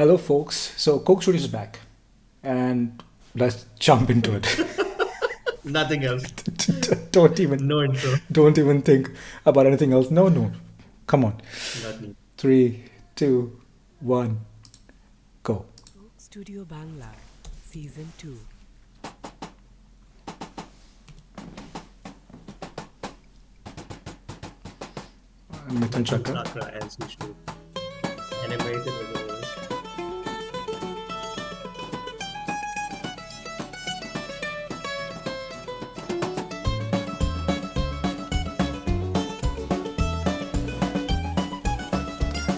Hello, folks. So, Coke Studio is back, and let's jump into it. Nothing else. don't even No intro. don't even think about anything else. No. Come on. Nothing. 3, 2, 1, go. Coke Studio Bangla, Season 2. Mithun Charka. Charka as usual. Animated as always.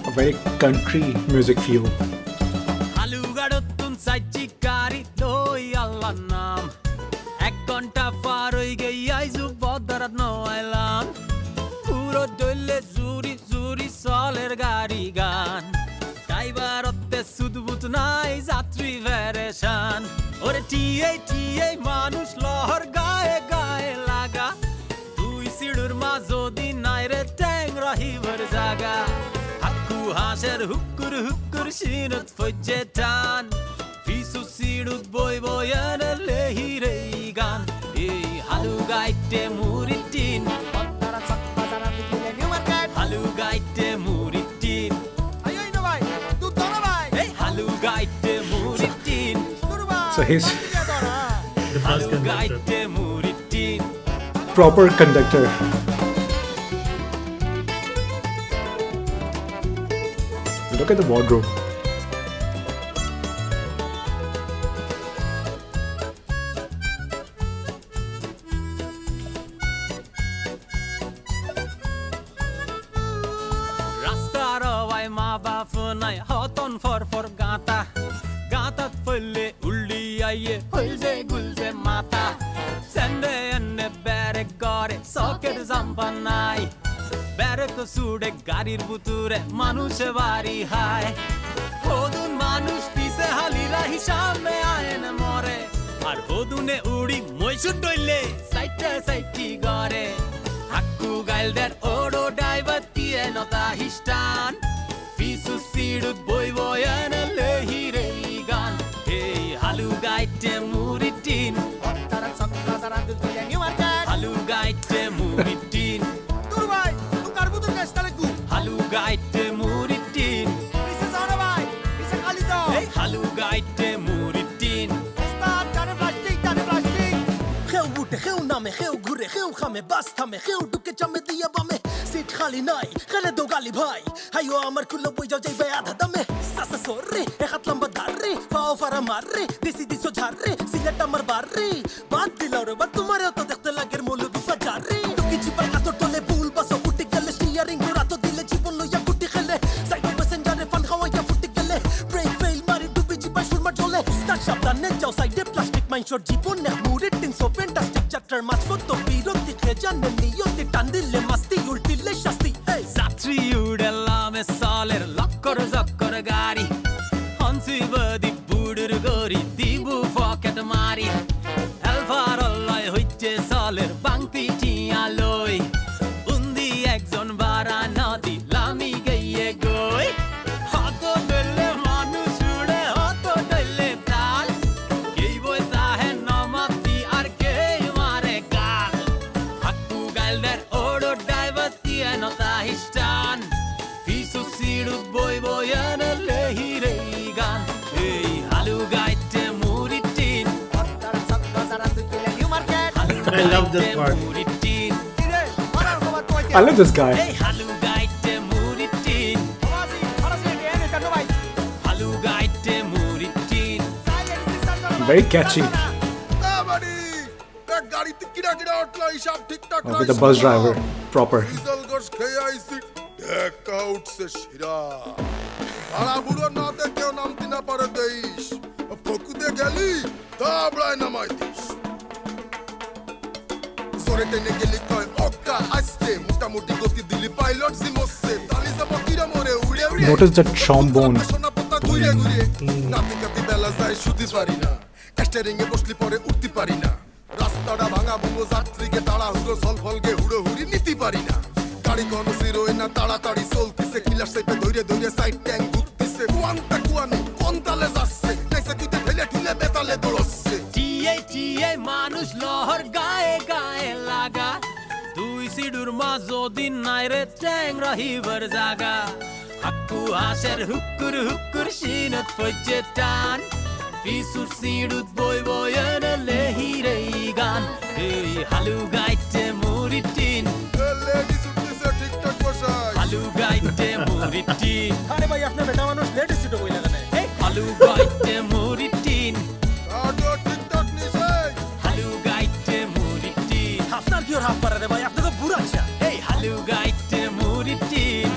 A very country music feel. হালুগাড়তুন সাইচিকারি দই আল্লাহর নাম এক ঘন্টা পার হই গই আইজু বদরাত নয়লাম পুরো দইলে জুরি জুরি চলের গাড়ি গান ড্রাইভারতে সুদবুত নাই যাত্রী ভেরেশান ওরে টিয়ে মানুষ লহর গায়ে গায়ে লাগা দুই সিড়ুর মা যদি নাই রে ট্যাং রহিবর জাগা হাসের হুক্কুর হুক্কুর সিনুত ফজ্জে টান ফিসু সিনুত বই বয়ান লেহি রে গান এই হালু গাইতে মুরির তিন হালু গাইতে মুরির তিন এই হালু গাইতে মুরির তিন So he's The first হালু conductor. গাইতে মুরির তিন proper conductor. Look at the wardrobe. রাস্তার ওয়াই মা বাপ নাই হতন ফর গাতা গাতাত ফলে উল্লি আইয়ে হইজে গুলজে মাতা সেন্ডে এন্নে বেরে করে সকের জাম্পা নাই বেরে তো সুড়ে গাড়ির বুতুরে মানুষে বাড়ি হায় হদুন মানুষ পিছে হালিরা হিসাবে আয়েন মরে আর হদুনে উড়ি মইসুর ডইলে সাইটি গরে হাক্কু গাইলদের ওড়ো ডাইভার দিয়ে নতা হিস্টান ফিসু সিডুত বই বয়ান লেহি রে গান এই হালু গাইতে মুরিটিন হালু গাইতে মুরিটিন হালু গাইতে মুরিটিন এই হালু গাইতে মুরিটিন Heel woete, heel name, heel ঘুরে, heel খামে, বাস থামে, heel ঢুকে চামে দিয়া বামে, সিট খালি নাই, খেলে দো গালি ভাই, হাইও আমার কুলো বই যাও যাইবে আধা দামে, সাসা সররে, এক হাত লম্বা ধারে, পাও ফারা মাররে, দিছো ঝাড়রে, সিলেট আমার বাড়রে, বাদ দিলাও রে, বাদ তোমারেও তো দেখতে লাগের মৌলবি বাজারে, টুকি চিপার কাতর তলে বুল বাসো উঠে গেলে, স্টিয়ারিং ঘোরা তো দিলে জীবন লইয়া কুটি খেলে, সাইডে প্যাসেঞ্জারে ফান খাওয়াইয়া ফুটে গেলে, ব্রেক ফেল মারি ডুবি চিপায় সুরমার জ্বলে, স্টার্ট সাবধানে যাও সাইডে প্লাস্টিক মাইনশোর জীবনে মুরির তিন সো ফ্যান্টাস্টিক চ্যাপ্টার মাঝপথ বিরক্তি খেয়ে জানে নিয়তি টান দিলে মাস্তি উল্টিলে শাস্তি এই যাত্রী উড়েলামে সালের লক্কর জক্কর গাড়ি হনসিবদি বুড়ুর গরি দিবু পকেট মারি এলফার অল্লায় হইছে সালের বাংতি টিয়া লই উন্দি একজন বারা নদী লামি গইয়ে গই হত দলে মানুষ উড়ে হত দলে তাল কেই বই তাহে নমাতি আর কে মারে গাল হাক্কু গাইলদের ওড়ো ড্রাইভার দিয়ে নতা হিস্টান ফিসু সিডুত বই বয়ান লেহি রে গান এই হালু গাইতে মুরিটিন I love this part. মুরিটিন I love this guy. এই হালু গাইতে মুরিটিন হালু গাইতে মুরিটিন Very catchy. গাড়িতে কিরা কিরা উঠলো হিসাব ঠিকঠাক With the bus driver. Proper. Diesel গোস খেয়ে আইছি দেখা উঠছে শিরা ভাড়া বুড়ো না দেখেও নামতি না পারে দেইস ফকুতে গেলি দাবড়ায় নামাই দিস জোরে টেনে গেলি কয় অক্কা আসতে মোটামুটি গতি দিলি পাইলট জিমসে তালি যাব কিরা মরে উড়ে উড়ে Notice that trombone. ঘুরে ঘুরে নাতি কাতি বেলা যায় শুতে পারি না স্টিয়ারিং এ বসলি পরে উঠতে পারি না রাস্তাটা ভাঙা বুড়ো যাত্রীকে তাড়া হুড়ো সলফলকে হুড়ো হুড়ি নিতে পারি না গাড়ি কোনো জিরোয় না তাড়াতাড়ি চলতিছে কিলার সাইপে ধৈরে ধৈরে সাইড ট্যাঙ্ক ঘুরতিছে কুয়ান্তা কুয়ানি কোন তালে যাচ্ছে নাইসা কুইতে ঠেলে ঠুলে বেতালে দৌড়চ্ছে টিয়ে মানুষ লহর গায়ে গায়ে লাগা দুই সিডুর মাঝো দিন নাই রে ট্যাং রহিবার জাগা হাক্কু হাসের হুক্কুর হুক্কুর সিনত ফজ্জে টান পিসুর সিডুত বই বয়ন লেহিরে গান এই হালু গাইতে মুরির টিন লেডিস উঠতেছে ঠিকঠাক বসাই হালু গাইতে মুরির টিন আরে ভাই আপনার বেটা মানুষ লেডিস সিটে বইলা কেন হালু গাইতে মুরির টিন আডো ঠিকঠাক নিছাই হালু গাইতে মুরির টিন আপনার কি ওর হাফ পারে রে ভাই আপনি তো বুড়া আচ্ছা এই হালু গাইতে মুরির টিন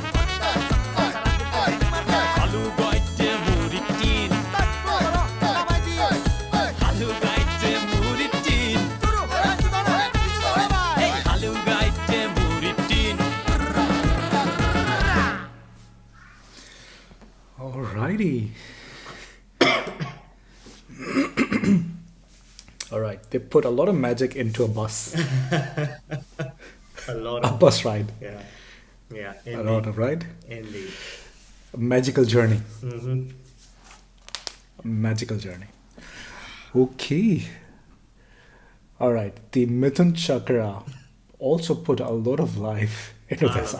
হালু গাইতে মুরির টিন হালু গাইতে মুরির টিন এই হালু গাইতে মুরির tin Alrighty. Alright, they put a lot of magic into a bus. A lot A of bus ride. yeah, A lot of ride. indeed. A magical journey. Mm-hmm. A magical journey. Okay. Alright, the Mithun Chakra also put a lot of life into this.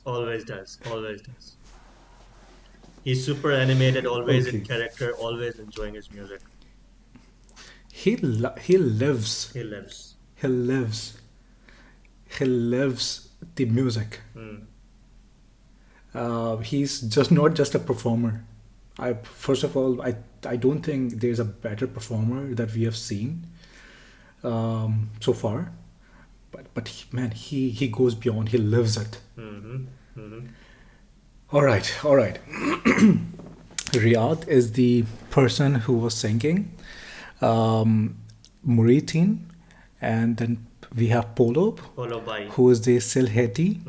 Always does. He's super animated, always in Okay. character, always enjoying his music. He lives. He lives. He lives the music. Mm. He's just not just a performer. First of all, I don't think there's a better performer that we have seen so far. But man, he goes beyond. He lives it. Mm-hmm. Mm-hmm. All right. Riad is the person who was singing. Murir Tin, and then we have Pollob, Pollob Vai. who is the Sylheti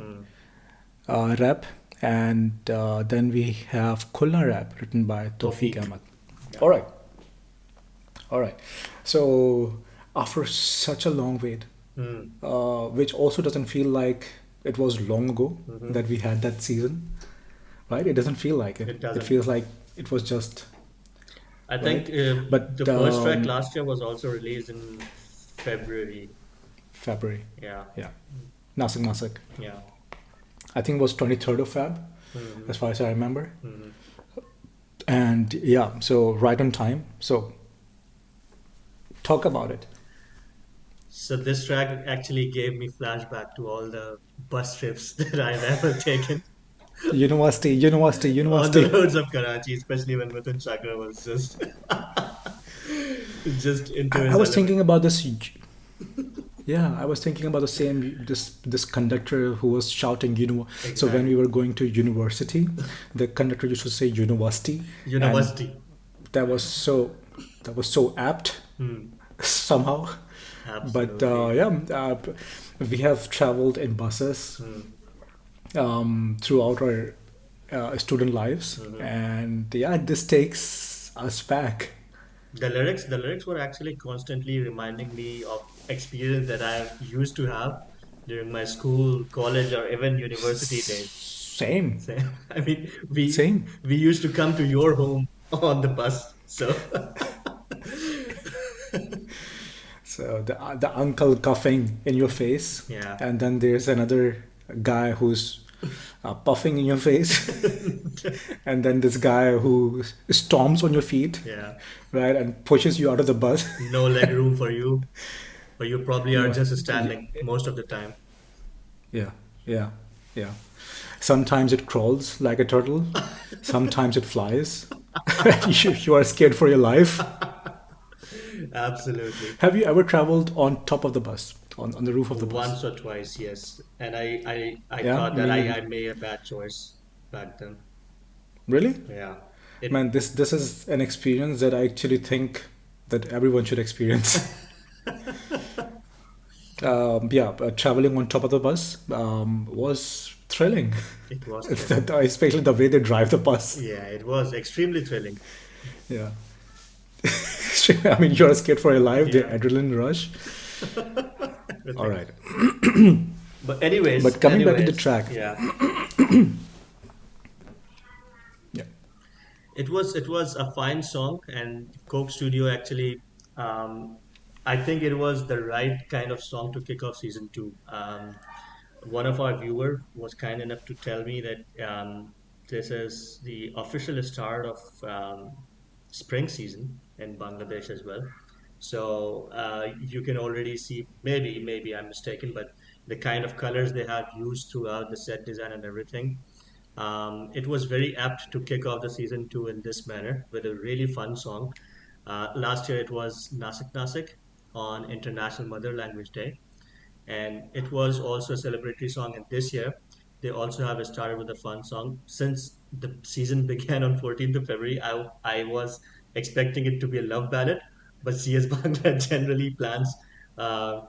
rap, and then we have Khulna rap written by Towfique Ahmed. All right. So after such a long wait, which also doesn't feel like it was long ago that we had that season, right? It doesn't feel like it. It doesn't. It feels like it was just. I think But, the first track last year was also released in February. Yeah. Nasik. Yeah. I think it was 23rd of Feb, as far as I remember. Mhm. And yeah, so right on time. So talk about it. So this track actually gave me flashback to all the bus trips that I've ever taken University. on the roads of Karachi, especially when Mithun Chakra was just into his I was thinking element. about this. Yeah, I was thinking about the same this conductor who was shouting, So when we were going to university, the conductor used to say university. University. And that was so apt somehow. But we have traveled in buses throughout our student lives, and this takes us back. The lyrics were actually constantly reminding me of experience that I used to have during my school, college, or even university days. Same. I mean, Same. we used to come to your home on the bus, so So the uncle coughing in your face, Yeah. and then there's another guy who's puffing in your face, and then this guy who stomps on your feet, yeah, right, and pushes you out of the bus. no leg room for you, or you probably are just standing most of the time. Yeah. Sometimes it crawls like a turtle, sometimes it flies. You are scared for your life. Absolutely. Have you ever traveled on top of the bus, on the roof of the bus? Once or twice, yes. And I Yeah, thought that me- I made a bad choice back then. Really? Yeah. Man, this is an experience that I actually think that everyone should experience. Traveling on top of the bus was thrilling. It was It's thrilling. especially the way they drive the bus. Yeah, it was extremely thrilling. Yeah. I mean, you're scared for your life, the Yeah. adrenaline rush. But All right. But anyways. But coming back to the track. Yeah. Yeah. It was a fine song, and Coke Studio actually, um, I think it was the right kind of song to kick off season two. One of our viewer was kind enough to tell me that this is the official start of spring season in Bangladesh as well. So you can already see, maybe I'm mistaken, but the kind of colors they have used throughout the set design and everything. It was very apt to kick off the season two in this manner with a really fun song. Last year it was Nasik Nasik on International Mother Language Day, and it was also a celebratory song. And this year, they also have started with a fun song. Since the season began on 14th of February, I was expecting it to be a love ballad, but CS Bangla generally plans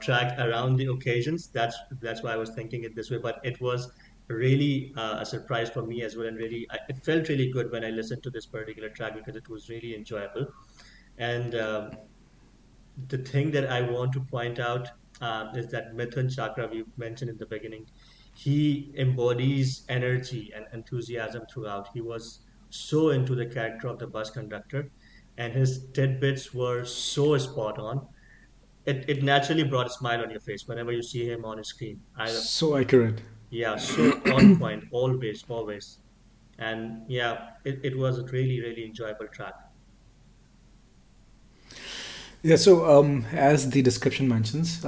track around the occasions. That's why I was thinking it this way. But it was really a surprise for me as well, and really, it felt really good when I listened to this particular track because it was really enjoyable. And the thing that I want to point out is that Mithun Chakra we mentioned in the beginning, he embodies energy and enthusiasm throughout. He was so into the character of the bus conductor, and his tidbits were so spot on. It naturally brought a smile on your face whenever you see him on screen. So accurate. Yeah, so on point, always, always. And yeah, it was a really, really enjoyable track. Yeah, so as the description mentions,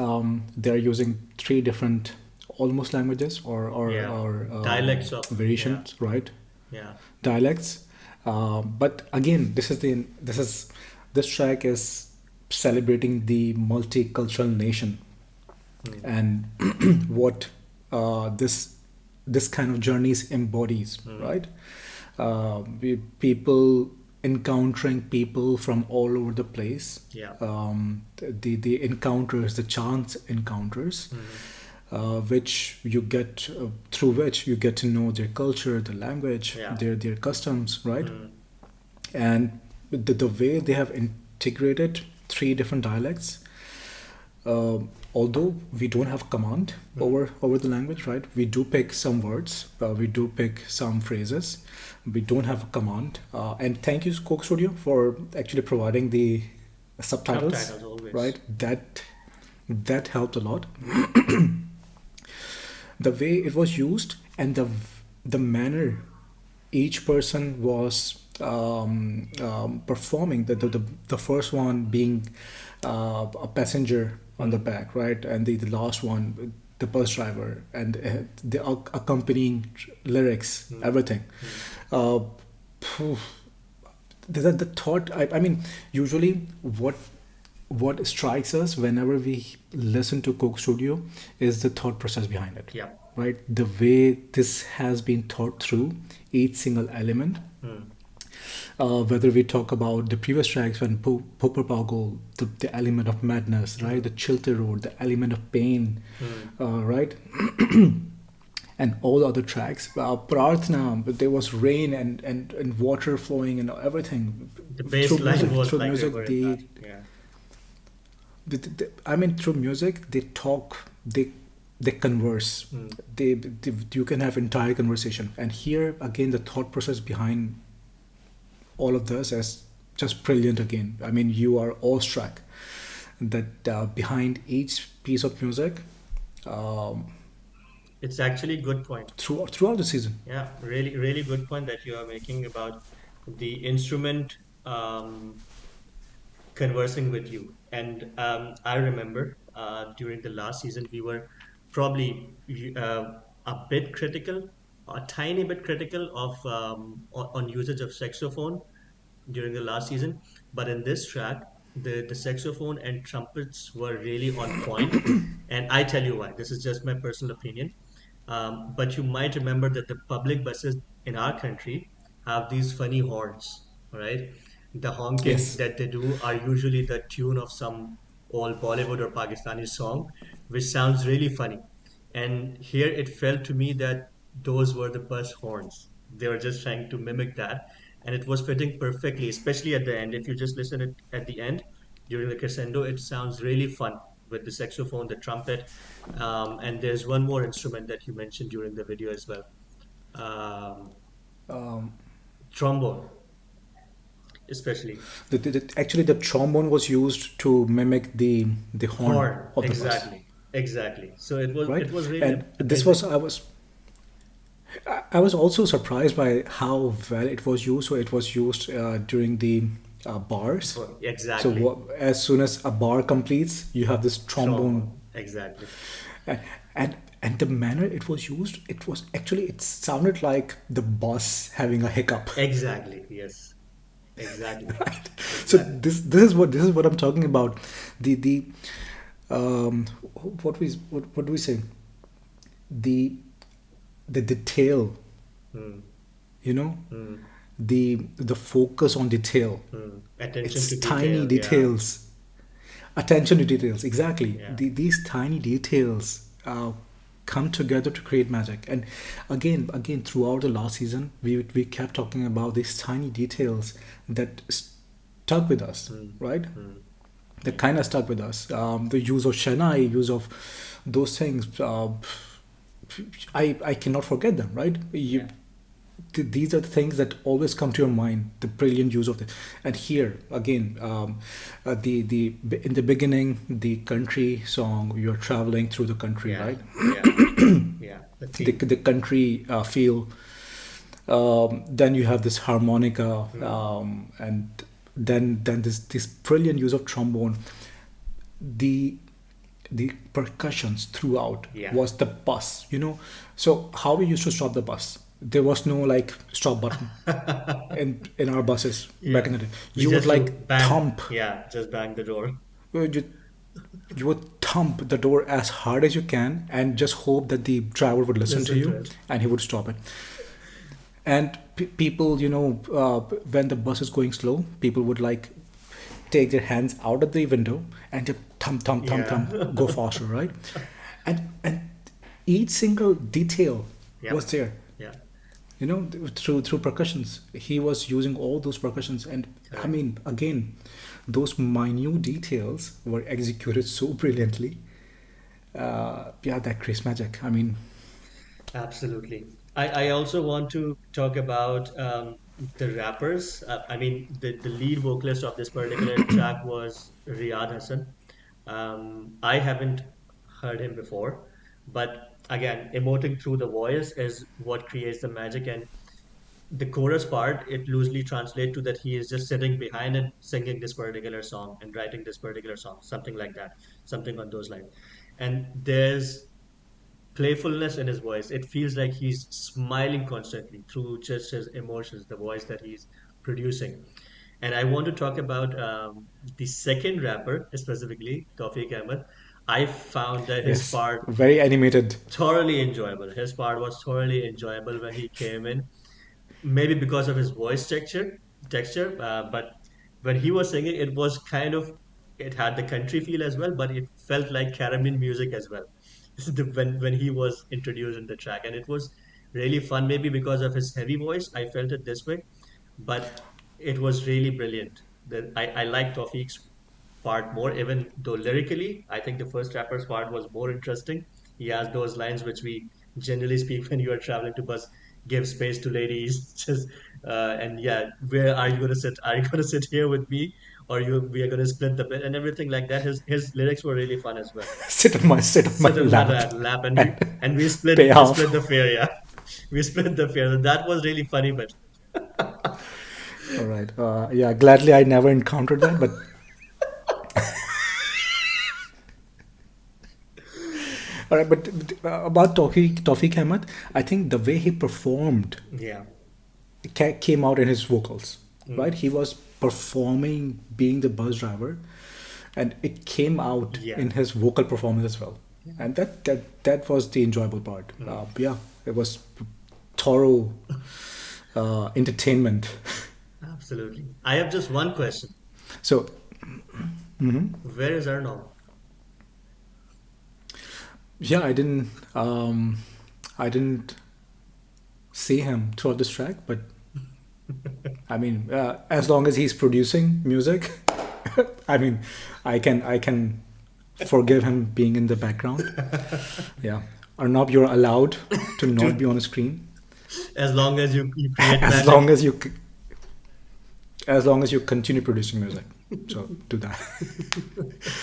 they are using three different almost languages Yeah, or dialects of, yeah, variations, right? yeah, Dialects. But again, this track is celebrating the multicultural nation mm, and what this kind of journeys embodies, mm, right? People encountering people from all over the place. yeah, The encounters, the chance encounters, mm, which you get through which you get to know their culture, their language, yeah, their customs, right? mm, And the way they have integrated three different dialects, although we don't have command mm, over the language, right? We do pick some words, we do pick some phrases. We don't have a command. And thank you, Coke Studio, for actually providing the subtitles, subtitles always. right? That helped a lot. The way it was used and the manner each person was performing. The first one being a passenger on the Mm, back, right, and the last one, the bus driver, and the accompanying lyrics, mm, everything. mm, Uh, phew, the thought. I mean, usually what strikes us whenever we listen to Coke Studio is the thought process behind it, yeah, right? The way this has been thought through each single element. mm, Whether we talk about the previous tracks when Popper Pago, the element of madness, right? mm, The Chilte Road, the element of pain, mm. right? And all the other tracks. Prarthana, but there was rain and water flowing and everything. The bass line was Through like music, river in that. Yeah, I mean, through music, they talk, they converse. mm, You can have entire conversation. And here, again, the thought process behind all of this is just brilliant again. I mean, you are awestruck that behind each piece of music um, it's actually a good point. throughout the season. Yeah, really, really good point that you are making about the instrument conversing with you. And I remember during the last season, we were probably a bit critical, a tiny bit critical of on usage of saxophone during the last season. But in this track, the saxophone and trumpets were really on point. And I tell you why. This is just my personal opinion. But you might remember that the public buses in our country have these funny horns, right? The honking Yes. that they do are usually the tune of some old Bollywood or Pakistani song, which sounds really funny. And here it felt to me that those were the bus horns. They were just trying to mimic that, and it was fitting perfectly, especially at the end. If you just listen it at the end during the crescendo, it sounds really fun with the saxophone, the trumpet, and there's one more instrument that you mentioned during the video as well, um, Um, trombone. especially. Actually, the trombone was used to mimic the horn Horn, of the bus, exactly, exactly. So right? it was really And this was amazing. I was also surprised by how well it was used. So it was used during the bars. So Exactly. as soon as a bar completes, you have this trombone, Trombone, exactly. and and the manner it was used, it was actually it sounded like the bus having a hiccup. Exactly. Yes. Exactly. So Exactly. this is what I'm talking about. The um, what do we say? The the detail, Hmm. you know, Hmm. the focus on detail. Hmm. Attention It's to tiny detail. Yeah. details. Attention to details, exactly. Yeah. These tiny details come together to create magic. And again, throughout the last season, we kept talking about these tiny details that stuck with us, Hmm. right? Hmm. That kind of stuck with us. The use of Shanai, use of those things. I cannot forget them, right? Yeah. These are the things that always come to your mind. The brilliant use of the, and here again, the in the beginning, the country song. You're traveling through the country, Yeah. right? Yeah. Yeah. The theme. The country feel. Then you have this harmonica, Hmm. and then this brilliant use of trombone. The the percussions throughout Yeah. was the bus, so how we used to stop the bus, there was no like stop button in our buses back Yeah. in the day. We You would just do like bang. thump, Yeah. Just bang the door. you, you would thump the door as hard as you can and just hope that the driver would listen to Listen to you it. and he would stop it. And people, when the bus is going slow, people would like take their hands out of the window and just thump thump thump Yeah. thump go faster, right? And each single detail Yep. was there, Yeah. through percussions. He was using all those percussions, and I Correct. mean, again, those minute details were executed so brilliantly. Yeah, that Chris magic, I mean. Absolutely. I also want to talk about the rappers. I mean, the lead vocalist of this particular track was Riad Hasan. I haven't heard him before, but again, emoting through the voice is what creates the magic. And the chorus part, it loosely translates to that he is just sitting behind and singing this particular song and writing this particular song, something like that, something on those lines. And there's playfulness in his voice. It feels like he's smiling constantly through just his emotions, the voice that he's producing. And I want to talk about the second rapper, specifically Tawfiq Ahmed. I found that his Yes, part very animated. thoroughly enjoyable. His part was thoroughly enjoyable when he came in, maybe because of his voice texture, but when he was singing it was kind of, it had the country feel as well, but it felt like Caribbean music as well. When he was introduced in the track, and it was really fun, maybe because of his heavy voice I felt it this way, but it was really brilliant. I like Tawfiq's part more, even though lyrically, I think the first rapper's part was more interesting. He has those lines which we generally speak when you are traveling to bus, give space to ladies, just and yeah, where are you going to sit? Are you going to sit here with me, or we are going to split the bed and everything like that. His lyrics were really fun as well. Sit on my Sit on my lap lap, and and we pay split off. the fare. Yeah, we split the fare. That was really funny, but All right. Yeah, gladly I never encountered that, but all right. But about Tawfiq Ahmed, I think the way he performed yeah. came out in his vocals, right? Mm. He was performing being the bus driver, and it came out Yeah. in his vocal performance as well. And that was the enjoyable part. Mm. Yeah, it was thorough entertainment. Absolutely. I have just one question. So, Where is Arnob? yeah, I didn't see him throughout this track, but I mean, as long as he's producing music, I mean, I can forgive him being in the background. Yeah, Arnab, you're allowed to not To, be on a screen as long as you create as long magic. as you as long as you continue producing music. So do that.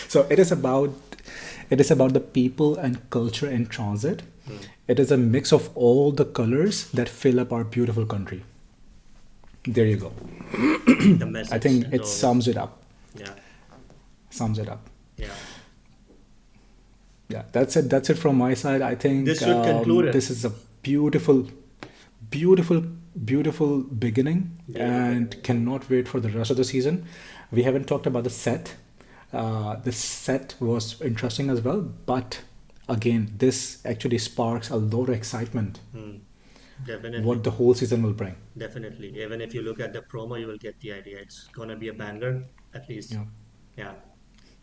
So it is about the people and culture in transit. It is a mix of all the colors that fill up our beautiful country. There you go. The message. I think and it all. sums it up. Yeah. Sums it up. Yeah. Yeah, that's it. That's it from my side. I think This should conclude it. this is a beautiful, beautiful, beautiful beginning, and cannot wait for the rest of the season. We haven't talked about the set. The set was interesting as well, but again, this actually sparks a lot of excitement. Definitely. What the whole season will bring. Definitely. Even if you look at the promo, you will get the idea. It's gonna be a banger, at least. Yeah. Yeah.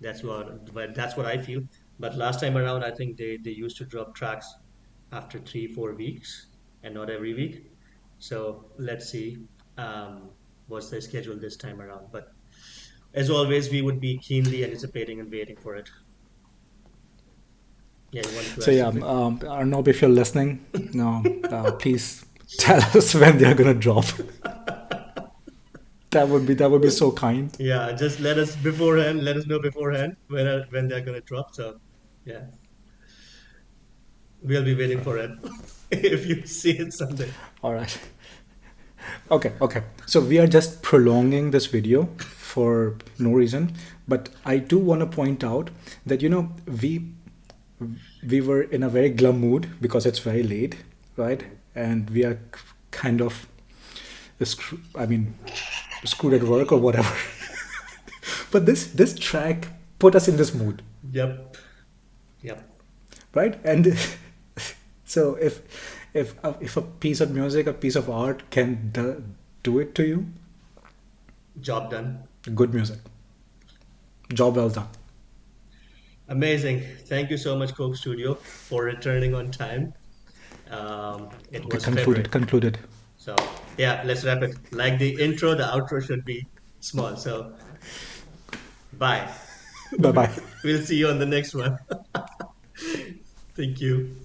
That's what I feel. But last time around, I think they used to drop tracks after 3-4 weeks and not every week. So let's see what's the schedule this time around. But as always, we would be keenly anticipating and waiting for it. Yeah, you wanted to So add yeah, something? Arnob, if you're listening, no, please tell us when they're gonna drop. That would be so kind. Yeah, just let us know beforehand when they're gonna drop. So yeah, we'll be waiting for it if you see it someday. All right. Okay. So we are just prolonging this video for no reason, but I do want to point out that we were in a very glum mood because it's very late, right? And we are kind of screwed at work or whatever. But this track put us in this mood, Yep. right? And so if a piece of music, a piece of art can do it to you, Job done. good music, job well done. Amazing. Thank you so much, Coke Studio, for returning on time. It Okay, was concluded. So yeah, let's wrap it. Like the intro, the outro should be small. So bye. Bye bye. We'll see you on the next one. Thank you.